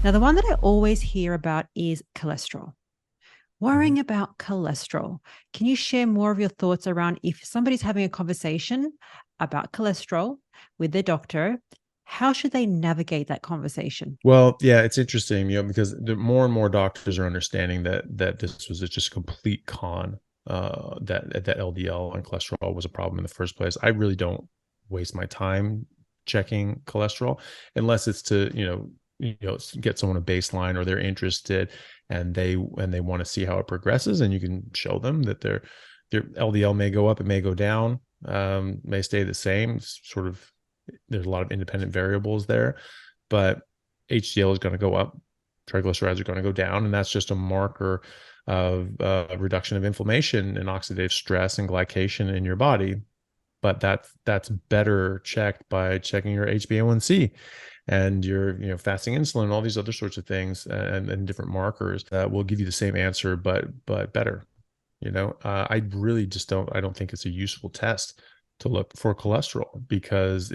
Now, the one that I always hear about is cholesterol. Mhm. Worrying about cholesterol. Can you share more of your thoughts around if somebody's having a conversation about cholesterol with their doctor, how should they navigate that conversation? Well, yeah, it's interesting, because more and more doctors are understanding that this was just a complete con. That LDL and cholesterol was a problem in the first place. I really don't waste my time checking cholesterol unless it's to get someone a baseline or they're interested and they want to see how it progresses, and you can show them that their LDL may go up, it may go down, may stay the same. It's sort of there's a lot of independent variables there, but HDL is going to go up, triglycerides are going to go down, and that's just a marker of reduction of inflammation and oxidative stress and glycation in your body. But that's better checked by checking your HbA1c and your fasting insulin, all these other sorts of things, and different markers that will give you the same answer, but better. I really just I don't think it's a useful test to look for cholesterol because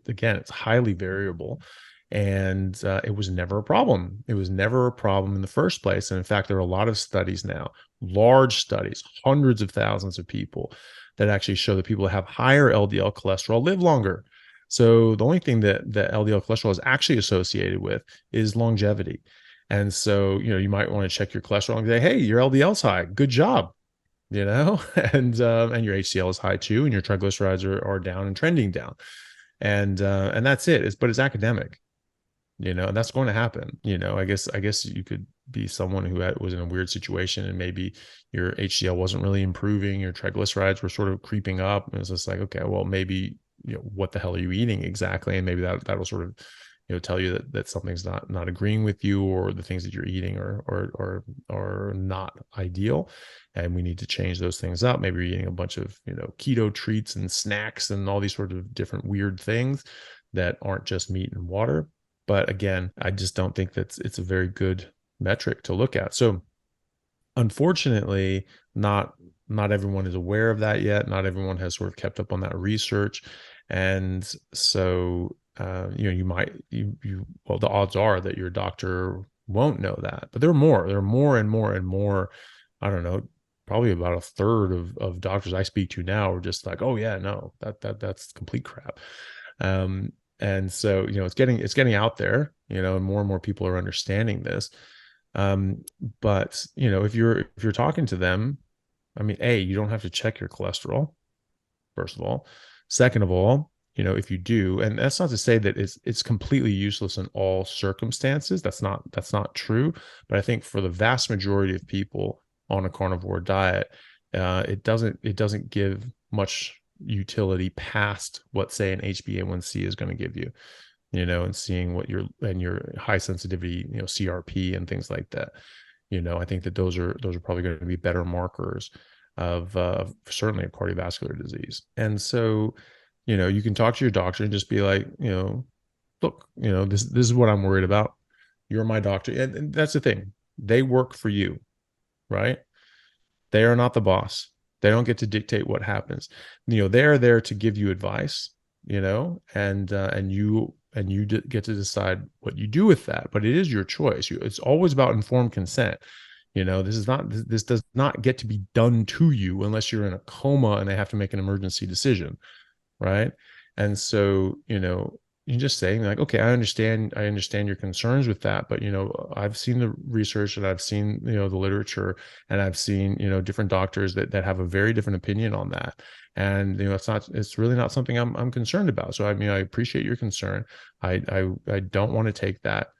again, it's highly variable, and it was never a problem. It was never a problem in the first place. And in fact, there are a lot of studies now, large studies, hundreds of thousands of people, that actually show that people that have higher LDL cholesterol live longer. So the only thing that LDL cholesterol is actually associated with is longevity. And so, you might want to check your cholesterol and say, hey, your LDL's high. Good job. And your HCl is high too, and your triglycerides are down and trending down, and that's it. But it's academic, and that's going to happen. I guess you could be someone who was in a weird situation, and maybe your HCl wasn't really improving, your triglycerides were sort of creeping up, and it's just like, okay, well, maybe what the hell are you eating exactly, and maybe that'll sort of tell you that something's not agreeing with you, or the things that you're eating are not ideal, and we need to change those things up. Maybe you're eating a bunch of keto treats and snacks and all these sort of different weird things that aren't just meat and water. But again, I just don't think it's a very good metric to look at. So unfortunately, not everyone is aware of that yet. Not everyone has sort of kept up on that research. And so well, the odds are that your doctor won't know that. But there are more and more and more. I don't know, probably about a third of doctors I speak to now are just like, oh yeah, no, that's complete crap. And so it's getting out there, and more people are understanding this. um but if you're talking to them, I mean, you don't have to check your cholesterol, first of all. Second of all, if you do, and that's not to say that it's completely useless in all circumstances. That's not true. But I think for the vast majority of people on a carnivore diet, it doesn't give much utility past what, say, an HbA1c is going to give you, and seeing what your high sensitivity, CRP and things like that. I think that those are probably going to be better markers of certainly of cardiovascular disease. And so, you can talk to your doctor and just be like, look, this is what I'm worried about. You're my doctor. And that's the thing. They work for you, right? They are not the boss. They don't get to dictate what happens. They're there to give you advice, and you get to decide what you do with that. But it is your choice. It's always about informed consent. This does not get to be done to you unless you're in a coma and they have to make an emergency decision, right? And so, you just saying like, okay, I understand your concerns with that, but I've seen the research, and I've seen the literature, and I've seen different doctors that have a very different opinion on that. And it's really not something I'm concerned about. So I mean, I appreciate your concern. I don't want to take that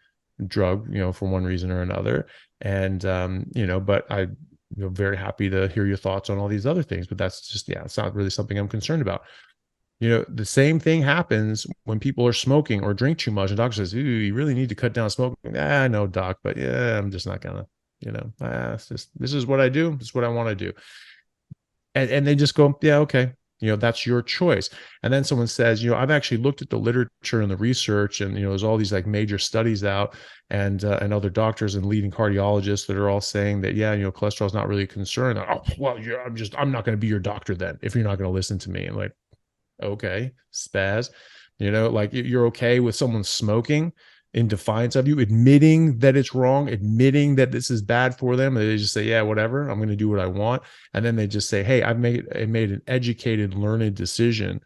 drug, for one reason or another. And but I very happy to hear your thoughts on all these other things. But that's just, yeah, it's not really something I'm concerned about. The same thing happens when people are smoking or drink too much, and doctor says, ooh, you really need to cut down smoking. I know, doc, but yeah, I'm just not gonna, it's just, this is what I do. This is what I want to do. And they just go, yeah, okay. That's your choice. And then someone says, I've actually looked at the literature and the research, and, there's all these like major studies out, and other doctors and leading cardiologists that are all saying that, yeah, cholesterol is not really a concern. Oh, well, yeah, I'm not going to be your doctor then if you're not going to listen to me. And like, okay, spaz, like you're okay with someone smoking, in defiance of you, admitting that it's wrong, admitting that this is bad for them. They just say, yeah, whatever, I'm going to do what I want. And then they just say, hey, I made an educated, learned decision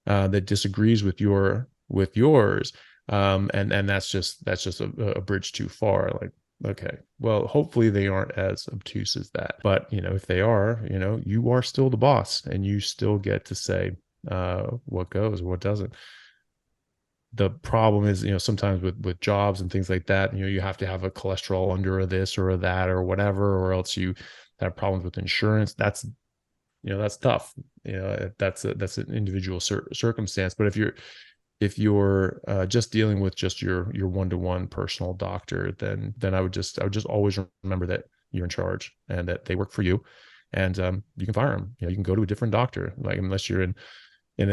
that disagrees with yours. And that's just a bridge too far. Like, okay, well, hopefully they aren't as obtuse as that. But, if they are, you are still the boss, and you still get to say what goes, what doesn't. The problem is, sometimes with jobs and things like that, you have to have a cholesterol under a this or a that or whatever, or else you have problems with insurance. That's tough. That's an individual circumstance. But if you're just dealing with just your one-to-one personal doctor, then I would just always remember that you're in charge and that they work for you, and you can fire them. You can go to a different doctor, like, unless you're in a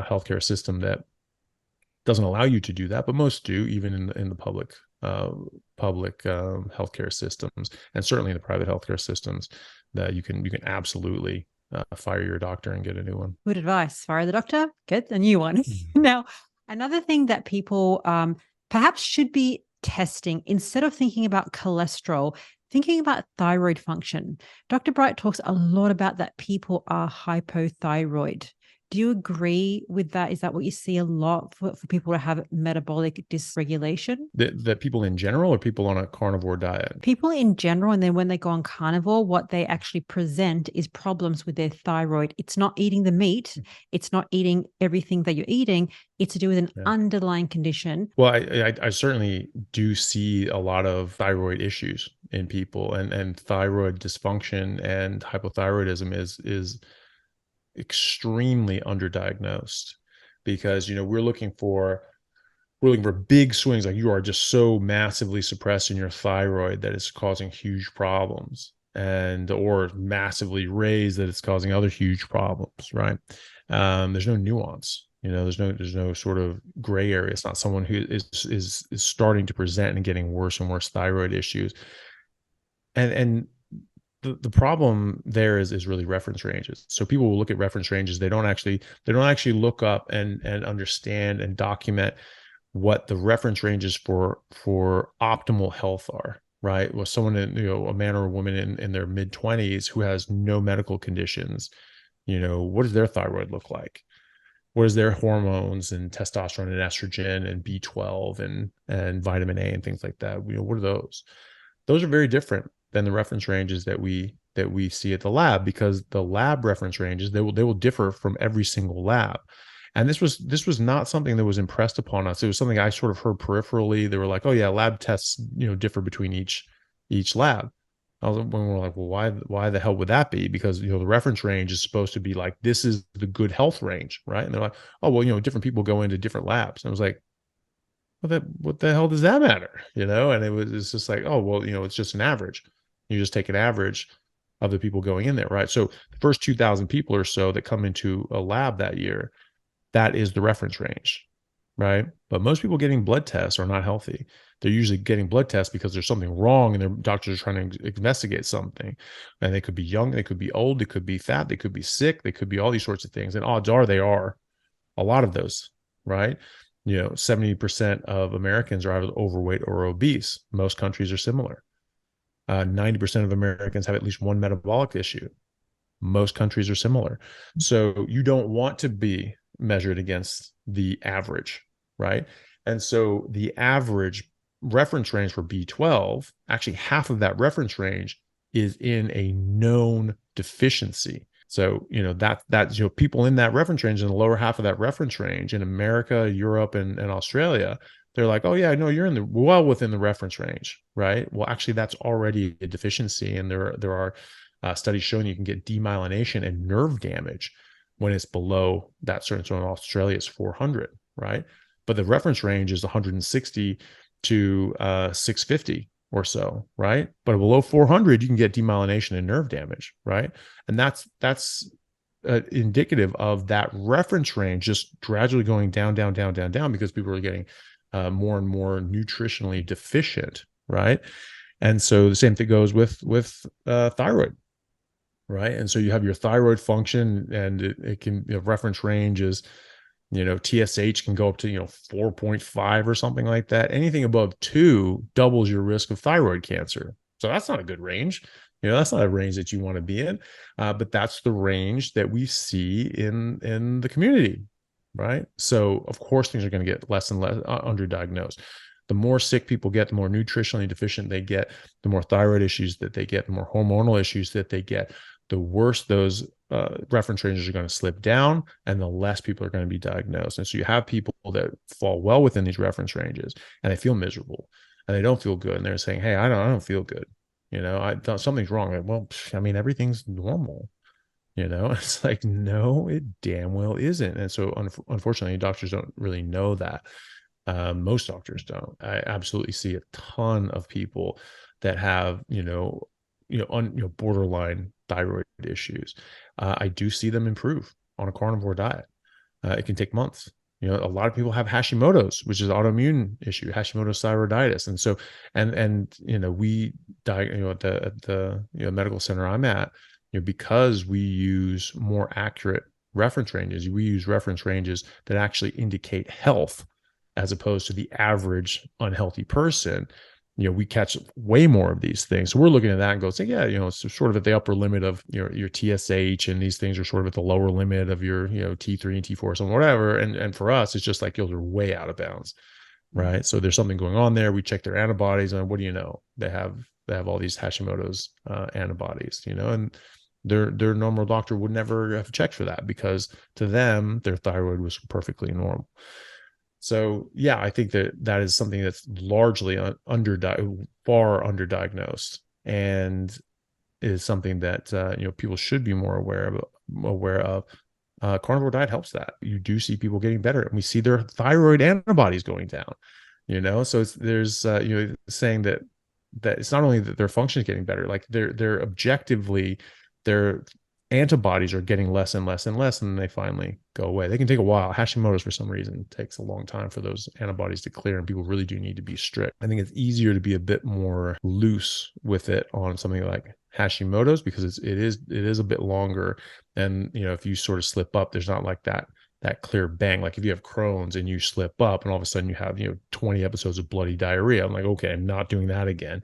healthcare system that doesn't allow you to do that, but most do, even in the public healthcare systems, and certainly in the private healthcare systems, that you can absolutely fire your doctor and get a new one. Good advice. Fire the doctor, get a new one. Now, another thing that people perhaps should be testing, instead of thinking about cholesterol, thinking about thyroid function. Dr. Bright talks a lot about that people are hypothyroid. Do you agree with that? Is that what you see a lot for people to have metabolic dysregulation? That people in general, or people on a carnivore diet? People in general, and then when they go on carnivore, what they actually present is problems with their thyroid. It's not eating the meat. It's not eating everything that you're eating. It's to do with an underlying condition. Well, I certainly do see a lot of thyroid issues in people, and thyroid dysfunction and hypothyroidism is extremely underdiagnosed, because we're looking for big swings, like you are just so massively suppressing your thyroid that it's causing huge problems, or massively raised that it's causing other huge problems, right? There's no nuance, there's no sort of gray area. It's not someone who is starting to present and getting worse and worse thyroid issues, and the problem there is really reference ranges. So people will look at reference ranges. They don't actually look up and understand and document what the reference ranges for optimal health are, right? Well, someone a man or a woman in their mid-20s who has no medical conditions, what does their thyroid look like? What is their hormones and testosterone and estrogen and B12 and vitamin A and things like that? What are those? Those are very different than the reference ranges that we see at the lab, because the lab reference ranges, they will differ from every single lab. And this was not something that was impressed upon us. It was something I sort of heard peripherally. They were like, oh yeah, lab tests, differ between each lab. When we're like, well, why the hell would that be? Because, the reference range is supposed to be like, this is the good health range, right? And they're like, oh, well, different people go into different labs. And I was like, well, what the hell does that matter? And it's just like, oh, well, it's just an average. You just take an average of the people going in there, right? So the first 2,000 people or so that come into a lab that year, that is the reference range, right? But most people getting blood tests are not healthy. They're usually getting blood tests because there's something wrong and their doctors are trying to investigate something. And they could be young, they could be old, they could be fat, they could be sick, they could be all these sorts of things. And odds are they are a lot of those, right? 70% of Americans are either overweight or obese. Most countries are similar. 90% of Americans have at least one metabolic issue. Most countries are similar. So you don't want to be measured against the average, right? And so the average reference range for B12, actually half of that reference range is in a known deficiency. So, that's people in that reference range, in the lower half of that reference range in America, Europe, and Australia, they're like, oh yeah, no, you're well within the reference range, right? Well, actually that's already a deficiency. And there are studies showing you can get demyelination and nerve damage when it's below that certain. So in Australia, it's 400, right? But the reference range is 160 to 650 or so, right? But below 400, you can get demyelination and nerve damage, right? And that's indicative of that reference range just gradually going down, because people are getting more and more nutritionally deficient, right? And so the same thing goes with thyroid, right? And so you have your thyroid function, and it can, reference range is TSH can go up to 4.5 or something like that. Anything above 2 doubles your risk of thyroid cancer. So that's not a good range. That's not a range that you want to be in. But that's the range that we see in the community, right? So of course things are going to get less and less underdiagnosed. The more sick people get, the more nutritionally deficient they get, the more thyroid issues that they get, the more hormonal issues that they get, the worse those reference ranges are going to slip down, and the less people are going to be diagnosed. And so you have people that fall well within these reference ranges, and they feel miserable, and they don't feel good, and they're saying, "Hey, I don't feel good. Something's wrong." Like, well, I mean, everything's normal. It's like, no, it damn well isn't. And so, unfortunately, doctors don't really know that. Most doctors don't. I absolutely see a ton of people that have, borderline thyroid issues. I do see them improve on a carnivore diet. It can take months. A lot of people have Hashimoto's, which is an autoimmune issue, Hashimoto's thyroiditis. And so, we at the medical center I'm at, because we use more accurate reference ranges, we use reference ranges that actually indicate health as opposed to the average unhealthy person. We catch way more of these things. So we're looking at that and go, say, yeah, it's sort of at the upper limit of your TSH, and these things are sort of at the lower limit of your, T3 and T4, something, whatever. And for us, it's just like, they're way out of bounds, right? So there's something going on there. We check their antibodies, and what do you know? They have all these Hashimoto's antibodies, and their normal doctor would never have checked for that, because to them, their thyroid was perfectly normal. So yeah, I think that is something that's largely far underdiagnosed, and is something that people should be more aware of. Carnivore diet helps that. You do see people getting better, and we see their thyroid antibodies going down. So there's saying that it's not only that their function is getting better, like they're objectively, their antibodies are getting less and less and less, and then they finally go away. They can take a while. Hashimoto's, for some reason, takes a long time for those antibodies to clear, and people really do need to be strict. I think it's easier to be a bit more loose with it on something like Hashimoto's, because it is a bit longer. And if you sort of slip up, there's not like that clear bang. Like if you have Crohn's and you slip up, and all of a sudden you have 20 episodes of bloody diarrhea, I'm like, okay, I'm not doing that again.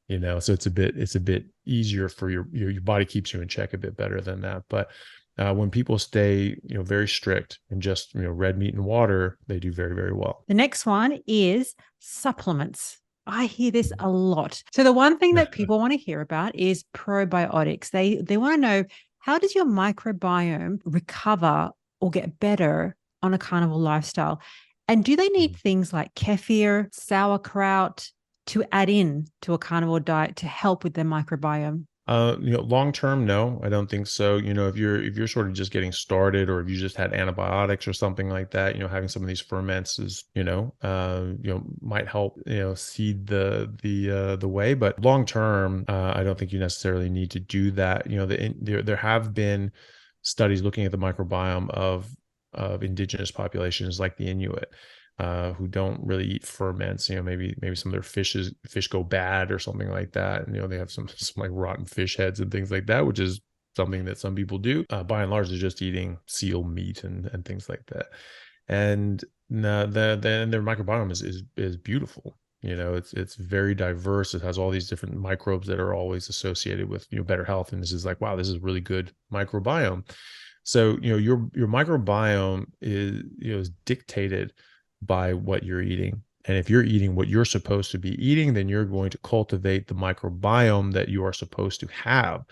So it's a bit easier for your body, keeps you in check a bit better than that. But when people stay, very strict and just, red meat and water, they do very, very well. The next one is supplements. I hear this a lot. So the one thing that people want to hear about is probiotics. They want to know, how does your microbiome recover or get better on a carnivore lifestyle? And do they need things like kefir, sauerkraut to add in to a carnivore diet to help with their microbiome? Long term, no, I don't think so. If you're sort of just getting started, or if you just had antibiotics or something like that, having some of these ferments is, might help, seed the way. But long term, I don't think you necessarily need to do that. There have been studies looking at the microbiome of indigenous populations like the Inuit, who don't really eat ferments. Maybe some of their fish go bad or something like that, and they have some like rotten fish heads and things like that, which is something that some people do. By and large, they're just eating seal meat and things like that. And their microbiome is beautiful. It's very diverse. It has all these different microbes that are always associated with better health. And this is like, wow, this is really good microbiome. So your microbiome is dictated by what you're eating. And if you're eating what you're supposed to be eating, then you're going to cultivate the microbiome that you are supposed to have.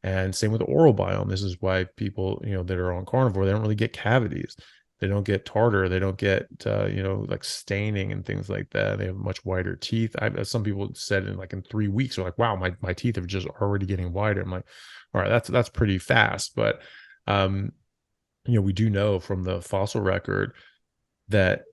And same with the oral biome. This is why people, that are on carnivore, they don't really get cavities. They don't get tartar. They don't get, like staining and things like that. They have much wider teeth. Some people said in 3 weeks, they're like, wow, my teeth are just already getting wider. I'm like, all right, that's pretty fast. But, we do know from the fossil record that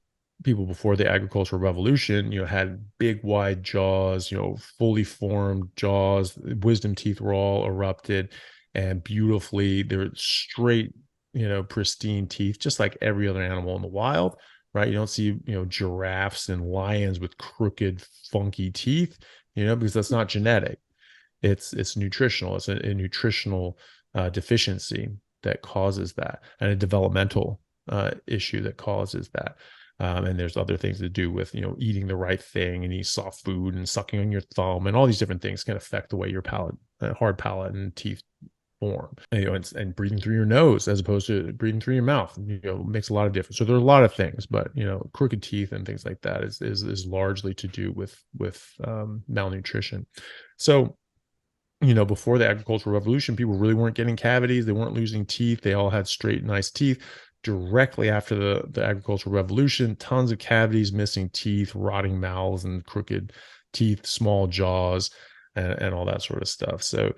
people before the agricultural revolution, had big, wide jaws, fully formed jaws. Wisdom teeth were all erupted, and beautifully, they're straight, pristine teeth, just like every other animal in the wild, right? You don't see, giraffes and lions with crooked, funky teeth, because that's not genetic. It's nutritional. It's a nutritional deficiency that causes that, and a developmental issue that causes that. And there's other things to do with, eating the right thing and eat soft food and sucking on your thumb, and all these different things can affect the way your palate, hard palate and teeth form. And breathing through your nose as opposed to breathing through your mouth, makes a lot of difference. So there are a lot of things, but crooked teeth and things like that is largely to do with malnutrition. So before the agricultural revolution, people really weren't getting cavities. They weren't losing teeth. They all had straight, nice teeth. Directly after the agricultural revolution, tons of cavities, missing teeth, rotting mouths, and crooked teeth, small jaws, and all that sort of stuff. So,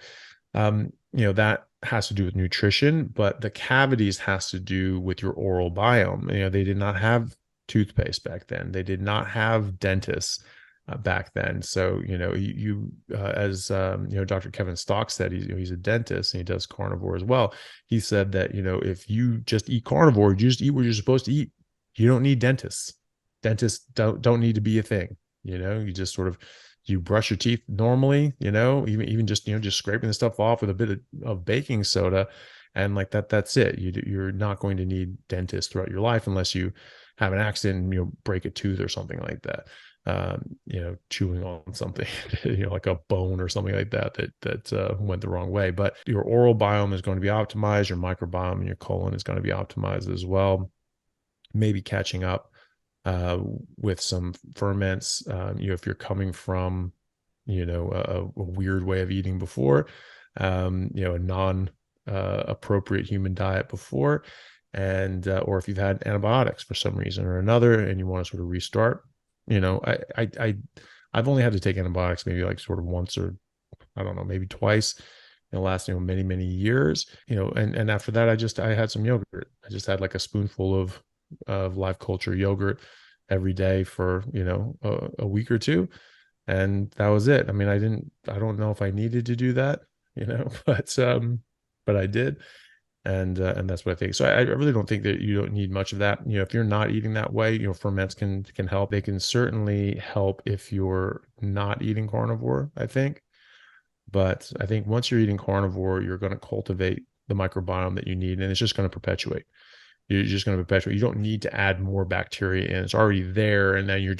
that has to do with nutrition, but the cavities has to do with your oral biome. They did not have toothpaste back then. They did not have dentists back then. So, as Dr. Kevin Stock said, he's a dentist and he does carnivore as well. He said that, if you just eat carnivore, you just eat what you're supposed to eat. You don't need dentists. Dentists don't need to be a thing. You just sort of, you brush your teeth normally, even just, just scraping the stuff off with a bit of baking soda, and like that's it. You're not going to need dentists throughout your life unless you have an accident and, break a tooth or something like that. Chewing on something, like a bone or something like that went the wrong way. But your oral biome is going to be optimized. Your microbiome and your colon is going to be optimized as well. Maybe catching up with some ferments. If you're coming from, a weird way of eating before, a non appropriate human diet before, and or if you've had antibiotics for some reason or another and you want to sort of restart. I've only had to take antibiotics maybe like sort of once, or I don't know, maybe twice in the last, many, many years, and after that, I had some yogurt. I just had like a spoonful of live culture yogurt every day for, a week or two. And that was it. I mean, I don't know if I needed to do that, but I did. And that's what I think. So I really don't think that you don't need much of that. If you're not eating that way, ferments can help. They can certainly help if you're not eating carnivore, I think. But I think once you're eating carnivore, you're going to cultivate the microbiome that you need, and it's just going to perpetuate. You're just going to perpetuate. You don't need to add more bacteria in. It's already there, and then you're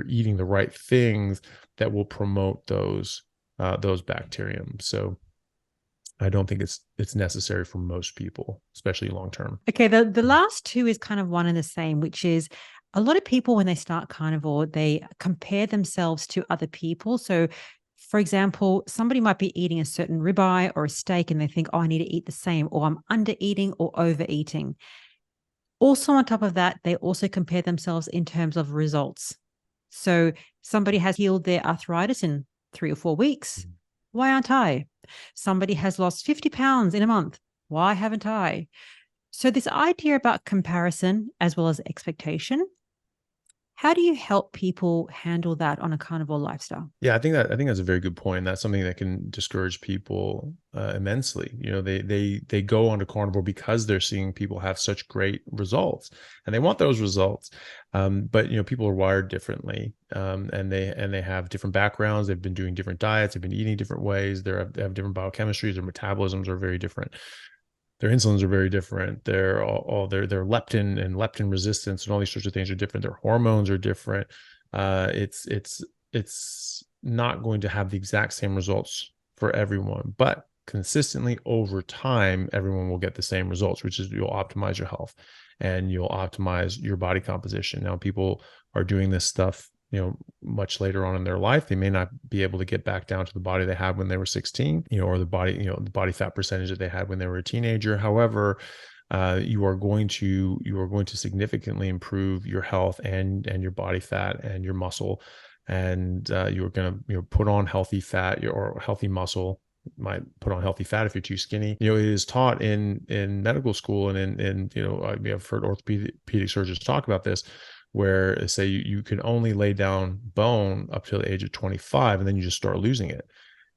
eating the right things that will promote those bacterium. So I don't think it's necessary for most people, especially long term. Okay, the last two is kind of one and the same, which is a lot of people when they start carnivore, they compare themselves to other people. So, for example, somebody might be eating a certain ribeye or a steak and they think, oh, I need to eat the same, or I'm under eating or overeating. Also, on top of that, they also compare themselves in terms of results. So somebody has healed their arthritis in 3 or 4 weeks. Why aren't I? Somebody has lost 50 pounds in a month. Why haven't I? So this idea about comparison as well as expectation, how do you help people handle that on a carnivore lifestyle? Yeah, I think that's a very good point. That's something that can discourage people immensely. They go onto carnivore because they're seeing people have such great results, and they want those results. But people are wired differently, and they have different backgrounds. They've been doing different diets. They've been eating different ways. They have different biochemistries. Their metabolisms are very different. Their insulins are very different. Their leptin and leptin resistance and all these sorts of things are different. Their hormones are different. It's not going to have the exact same results for everyone, but consistently over time, everyone will get the same results, which is you'll optimize your health and you'll optimize your body composition. Now, people are doing this stuff, much later on in their life. They may not be able to get back down to the body they had when they were 16, or the body fat percentage that they had when they were a teenager. However, you are going to significantly improve your health and your body fat and your muscle, and you're going to put on healthy fat or healthy muscle. Might put on healthy fat if you're too skinny. It is taught in medical school and I've heard orthopedic surgeons talk about this, where they say you can only lay down bone up to the age of 25, and then you just start losing it.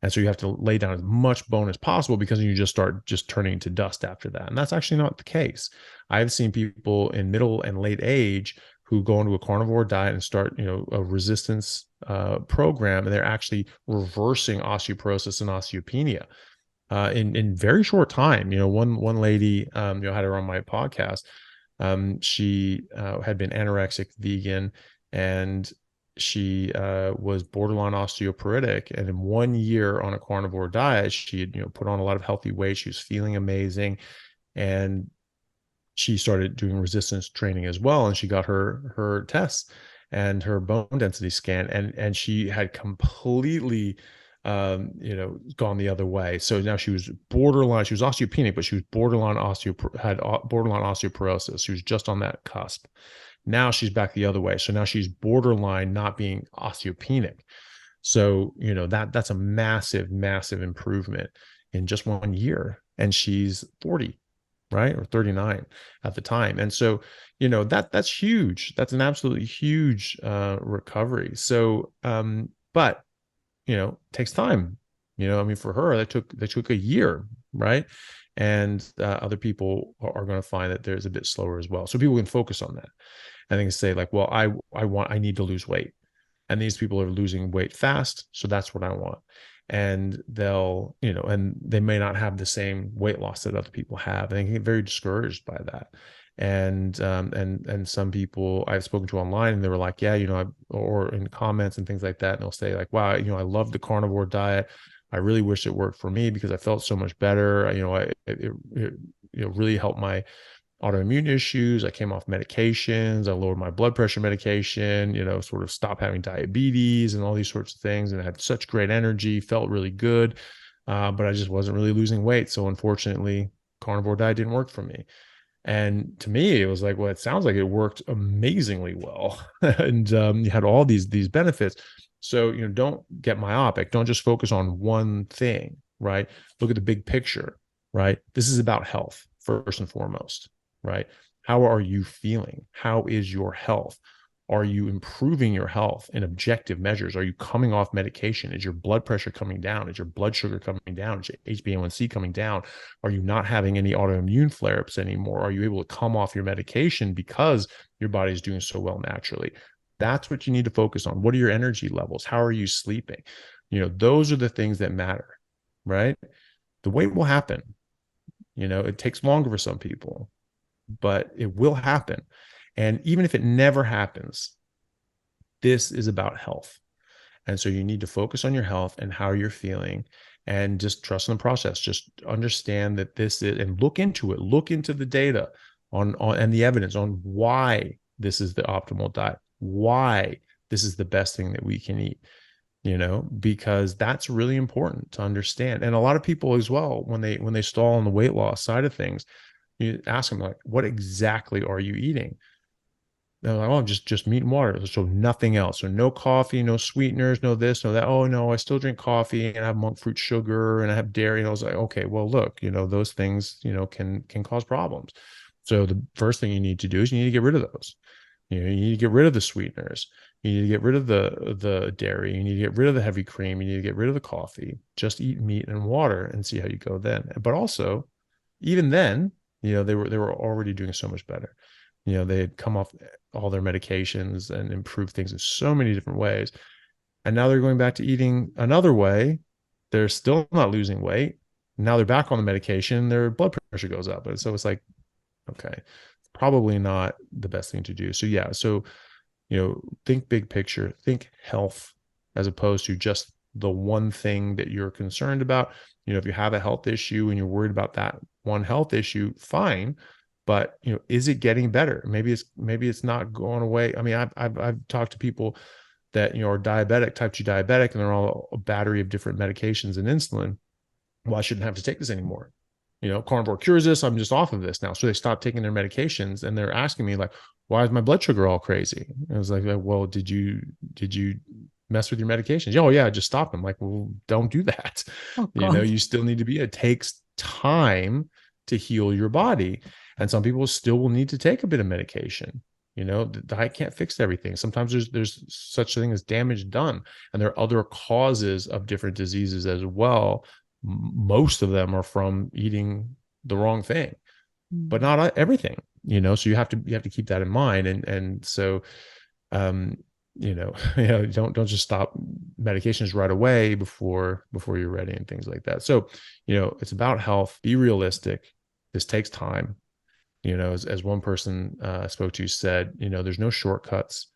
And so you have to lay down as much bone as possible, because you just start turning into dust after that. And that's actually not the case. I've seen people in middle and late age who go into a carnivore diet and start, a resistance program, and they're actually reversing osteoporosis and osteopenia in very short time. One lady, had her on my podcast. She had been anorexic, vegan, and she was borderline osteoporotic. And in 1 year on a carnivore diet, she had, put on a lot of healthy weight. She was feeling amazing, and she started doing resistance training as well. And she got her tests and her bone density scan, and she had completely gone the other way. So now she was borderline, she was osteopenic, but she was borderline borderline osteoporosis. She was just on that cusp. Now she's back the other way. So now she's borderline not being osteopenic. So, that's a massive, massive improvement in just 1 year. And she's 40, right? Or 39 at the time. And so, that's huge. That's an absolutely huge recovery. So, but takes time. I mean, for her, they took a year, right? And other people are going to find that there's a bit slower as well. So people can focus on that. I think say like, well, I need to lose weight, and these people are losing weight fast, so that's what I want. And they'll, and they may not have the same weight loss that other people have, and they get very discouraged by that. And some people I've spoken to online, and they were like, yeah, or in comments and things like that, and they'll say like, wow, I love the carnivore diet. I really wish it worked for me because I felt so much better. It really helped my autoimmune issues. I came off medications. I lowered my blood pressure medication, sort of stopped having diabetes and all these sorts of things. And I had such great energy, felt really good. But I just wasn't really losing weight. So unfortunately, carnivore diet didn't work for me. And to me, it was like, well, it sounds like it worked amazingly well. And you had all these benefits. So, don't get myopic. Don't just focus on one thing, right? Look at the big picture, right? This is about health first and foremost, right? How are you feeling? How is your health? Are you improving your health in objective measures? Are you coming off medication? Is your blood pressure coming down? Is your blood sugar coming down? Is your HbA1c coming down? Are you not having any autoimmune flare-ups anymore? Are you able to come off your medication because your body is doing so well naturally? That's what you need to focus on. What are your energy levels? How are you sleeping? Those are the things that matter, right? The weight will happen. It takes longer for some people, but it will happen. And even if it never happens, this is about health. And so you need to focus on your health and how you're feeling, and just trust in the process. Just understand that this is, and look into it, look into the data on and the evidence on why this is the optimal diet, why this is the best thing that we can eat, because that's really important to understand. And a lot of people as well, when they stall on the weight loss side of things, you ask them like, what exactly are you eating? They're like, oh, just meat and water. So nothing else. So no coffee, no sweeteners, no this, no that. Oh no, I still drink coffee and I have monk fruit sugar and I have dairy. And I was like, okay, well, look, those things, can cause problems. So the first thing you need to do is you need to get rid of those. You need to get rid of the sweeteners. You need to get rid of the dairy. You need to get rid of the heavy cream. You need to get rid of the coffee. Just eat meat and water and see how you go then. But also, even then, they were already doing so much better. They had come off all their medications and improved things in so many different ways. And now they're going back to eating another way. They're still not losing weight. Now they're back on the medication. Their blood pressure goes up. And so it's like, okay, probably not the best thing to do. So yeah. So, think big picture, think health as opposed to just the one thing that you're concerned about. If you have a health issue and you're worried about that one health issue, fine. But is it getting better? Maybe it's not going away. I mean, I've talked to people that are diabetic, type 2 diabetic, and they're all a battery of different medications and insulin. Well, I shouldn't have to take this anymore. Carnivore cures this. I'm just off of this now. So they stopped taking their medications, and they're asking me like, why is my blood sugar all crazy? And I was like, well, did you mess with your medications? Oh yeah, I just stopped them. Like, well, don't do that. Oh, God. You still need to be, it takes time to heal your body. And some people still will need to take a bit of medication. The diet can't fix everything. Sometimes there's such a thing as damage done. And there are other causes of different diseases as well. Most of them are from eating the wrong thing, but not everything, so you have to keep that in mind. And so, don't just stop medications right away before you're ready and things like that. So, it's about health. Be realistic. This takes time. As one person I spoke to said, there's no shortcuts.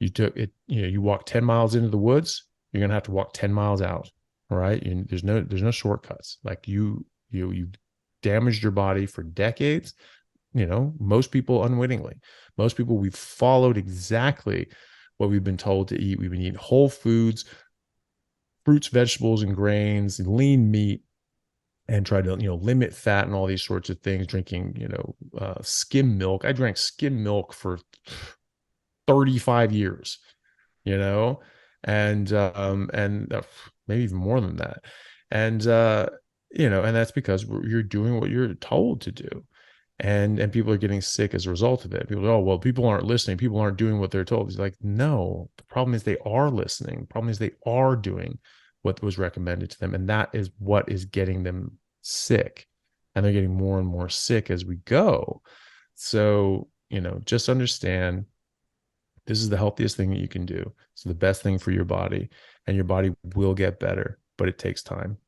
You took it, you walk 10 miles into the woods, you're going to have to walk 10 miles out. All right. There's no shortcuts. Like you damaged your body for decades, most people unwittingly. Most people, we've followed exactly what we've been told to eat. We've been eating whole foods, fruits, vegetables, and grains, and lean meat, and try to limit fat and all these sorts of things. Drinking skim milk. I drank skim milk for 35 years, you know, and maybe even more than that. And and that's because you're doing what you're told to do. And people are getting sick as a result of it. People, oh, well, people aren't listening. People aren't doing what they're told. It's like, no, the problem is they are listening. The problem is they are doing what was recommended to them. And that is what is getting them sick. And they're getting more and more sick as we go. So, just understand this is the healthiest thing that you can do. It's the best thing for your body, and your body will get better, but it takes time.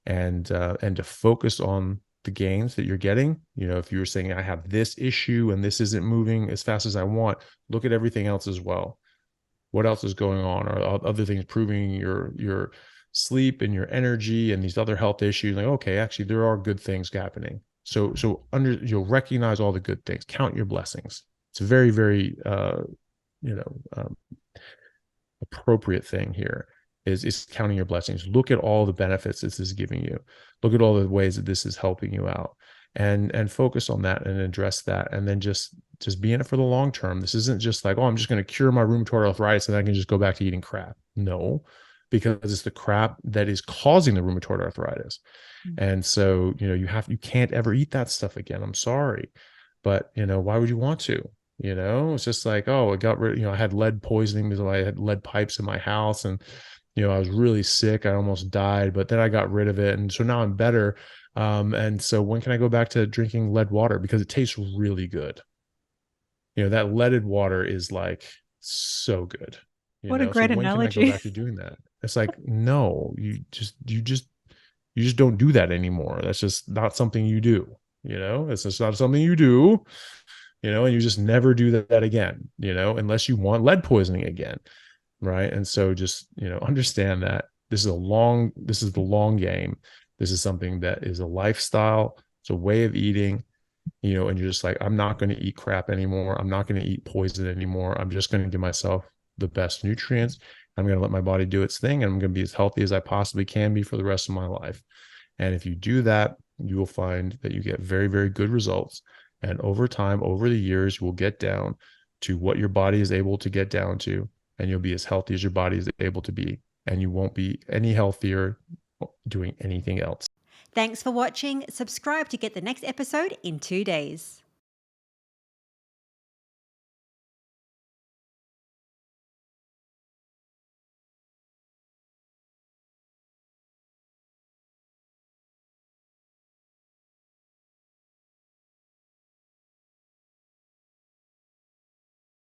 And to focus on the gains that you're getting. If you were saying I have this issue and this isn't moving as fast as I want, look at everything else as well. What else is going on? Are other things proving your sleep and your energy and these other health issues? Like, okay, actually there are good things happening. So you'll recognize all the good things, count your blessings. It's a very, very you know um, appropriate thing here is counting your blessings. Look at all the benefits this is giving you. Look at all the ways that this is helping you out, and focus on that and address that, and then just be in it for the long term. This isn't just like, oh, I'm just going to cure my rheumatoid arthritis and I can just go back to eating crap. No, because it's the crap that is causing the rheumatoid arthritis. And so, you can't ever eat that stuff again. I'm sorry. But, why would you want to? It's just like, oh, I got rid, I had lead poisoning because I had lead pipes in my house, and, I was really sick. I almost died, but then I got rid of it. And so now I'm better. And so when can I go back to drinking lead water? Because it tastes really good. That leaded water is like so good, What a so great when can I go analogy. back to doing that? It's like, no, you just don't do that anymore. That's just not something you do. It's just not something you do, and you just never do that again, unless you want lead poisoning again. Right. And so just, understand that this is the long game. This is something that is a lifestyle. It's a way of eating, and you're just like, I'm not going to eat crap anymore. I'm not going to eat poison anymore. I'm just going to give myself the best nutrients. I'm going to let my body do its thing, and I'm going to be as healthy as I possibly can be for the rest of my life. And if you do that, you will find that you get very, very good results. And over time, over the years, you will get down to what your body is able to get down to, and you'll be as healthy as your body is able to be. And you won't be any healthier doing anything else. Thanks for watching. Subscribe to get the next episode in 2 days.